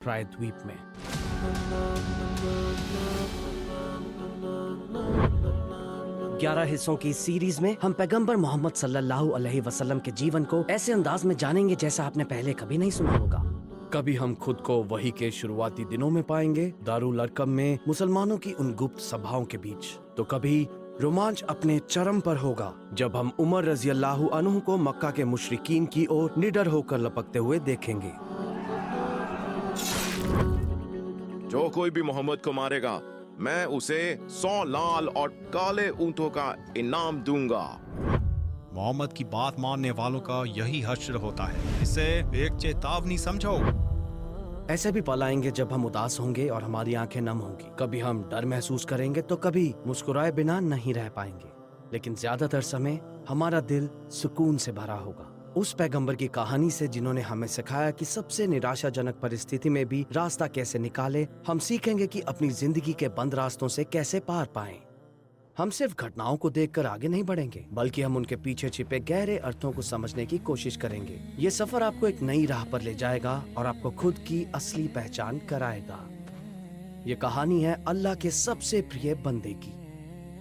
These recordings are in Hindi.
प्राय द्वीप में। ग्यारह हिस्सों की इस सीरीज में हम पैगंबर मोहम्मद सल्लल्लाहु अलैहि वसल्लम के जीवन को ऐसे अंदाज में जानेंगे जैसा आपने पहले कभी नहीं सुना होगा। कभी हम खुद को वही के शुरुआती दिनों में पाएंगे, दारुल अरकम में मुसलमानों की उन गुप्त सभाओं के बीच, तो कभी रोमांच अपने चरम पर होगा जब हम उमर रजी अल्लाहु अन्हु को मक्का के मुशरिकीन की ओर निडर होकर लपकते हुए देखेंगे। जो कोई भी मोहम्मद को मारेगा, मैं उसे 100 लाल और काले ऊंटों का इनाम दूंगा। मोहम्मद की बात मानने वालों का यही हश्र होता है, इसे एक चेतावनी समझो। ऐसे भी पल आएंगे जब हम उदास होंगे और हमारी आंखें नम होंगी। कभी हम डर महसूस करेंगे तो कभी मुस्कुराए बिना नहीं रह पाएंगे, लेकिन ज्यादातर समय हमारा दिल सुकून से भरा होगा। उस पैगंबर की कहानी से जिन्होंने हमें सिखाया कि सबसे निराशाजनक परिस्थिति में भी रास्ता कैसे निकाले, हम सीखेंगे कि अपनी जिंदगी के बंद रास्तों से कैसे पार पाएं। हम सिर्फ घटनाओं को देखकर आगे नहीं बढ़ेंगे, बल्कि हम उनके पीछे छिपे गहरे अर्थों को समझने की कोशिश करेंगे। ये सफर आपको एक नई राह पर ले जाएगा और आपको खुद की असली पहचान कराएगा। ये कहानी है अल्लाह के सबसे प्रिय बंदे की,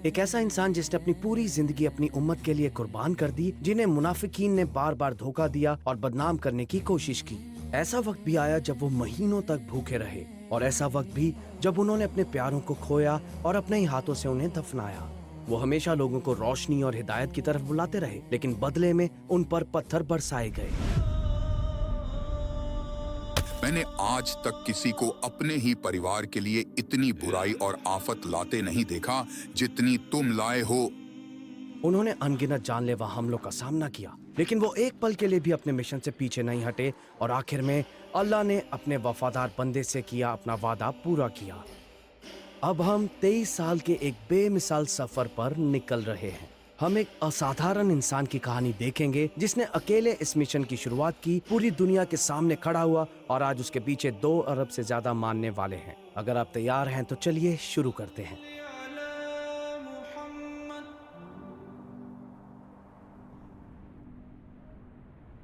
एक ऐसा इंसान जिसने अपनी पूरी जिंदगी अपनी उम्मत के लिए कुर्बान कर दी, जिन्हें मुनाफिकीन ने बार बार धोखा दिया और बदनाम करने की कोशिश की। ऐसा वक्त भी आया जब वो महीनों तक भूखे रहे, और ऐसा वक्त भी जब उन्होंने अपने प्यारों को खोया और अपने ही हाथों से उन्हें दफनाया। वो हमेशा लोगों को रोशनी और हिदायत की तरफ बुलाते रहे, लेकिन बदले में उन पर पत्थर बरसाए गए। मैंने आज तक किसी को अपने ही परिवार के लिए इतनी बुराई और आफत लाते नहीं देखा जितनी तुम लाए हो। उन्होंने अनगिनत जानलेवा हमलों का सामना किया, लेकिन वो एक पल के लिए भी अपने मिशन से पीछे नहीं हटे, और आखिर में अल्लाह ने अपने वफादार बंदे से किया अपना वादा पूरा किया। अब हम 23 साल के एक बेमिसाल सफर पर निकल रहे हैं। हम एक असाधारण इंसान की कहानी देखेंगे जिसने अकेले इस मिशन की शुरुआत की, पूरी दुनिया के सामने खड़ा हुआ, और आज उसके पीछे 2 अरब से ज्यादा मानने वाले हैं। अगर आप तैयार हैं तो चलिए शुरू करते हैं।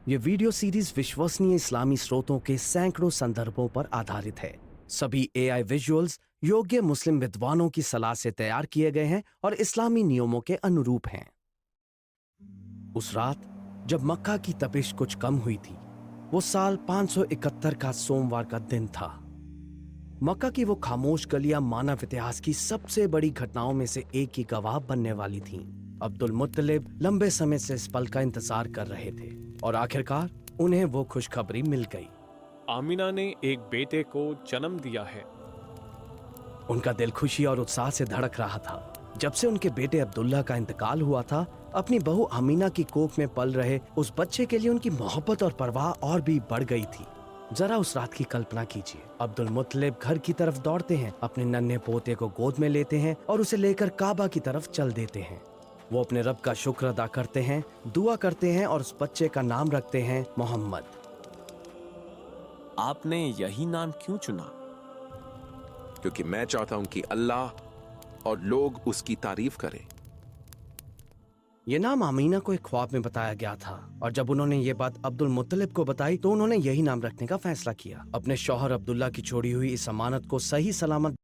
ये वीडियो सीरीज विश्वसनीय इस्लामी स्रोतों के सैकड़ों संदर्भों पर आधारित है। सभी AI विजुअल्स योग्य मुस्लिम विद्वानों की सलाह से तैयार किए गए हैं और इस्लामी नियमों के अनुरूप हैं। उस रात जब मक्का की तपिश कुछ कम हुई थी, वो साल 571 का सोमवार का दिन था। मक्का की वो खामोश गलियां मानव इतिहास की सबसे बड़ी घटनाओं में से एक की गवाह बनने वाली थीं। अब्दुल मुत्तलिब लंबे समय से इस पल का इंतजार कर रहे थे, और आखिरकार उन्हें वो खुशखबरी मिल गई। आमिना ने एक बेटे को जन्म दिया है। उनका दिल खुशी और उत्साह से धड़क रहा था। जब से उनके बेटे अब्दुल्ला का इंतकाल हुआ था, अपनी बहू अमीना की कोख में पल रहे उस बच्चे के लिए उनकी मोहब्बत और परवाह और भी बढ़ गई थी। जरा उस रात की कल्पना कीजिए। अब्दुल मुत्तलिब घर की तरफ दौड़ते हैं, अपने नन्हे पोते को गोद में लेते हैं और उसे लेकर काबा की तरफ चल देते हैं। वो अपने रब का शुक्र अदा करते हैं, दुआ करते हैं और उस बच्चे का नाम रखते हैं मोहम्मद। आपने यही नाम क्यों चुना? क्योंकि मैं चाहता हूं कि अल्लाह और लोग उसकी तारीफ करें। ये नाम आमीना को एक ख्वाब में बताया गया था, और जब उन्होंने ये बात अब्दुल मुत्तलिब को बताई तो उन्होंने यही नाम रखने का फैसला किया। अपने शौहर अब्दुल्ला की छोड़ी हुई इस अमानत को सही सलामत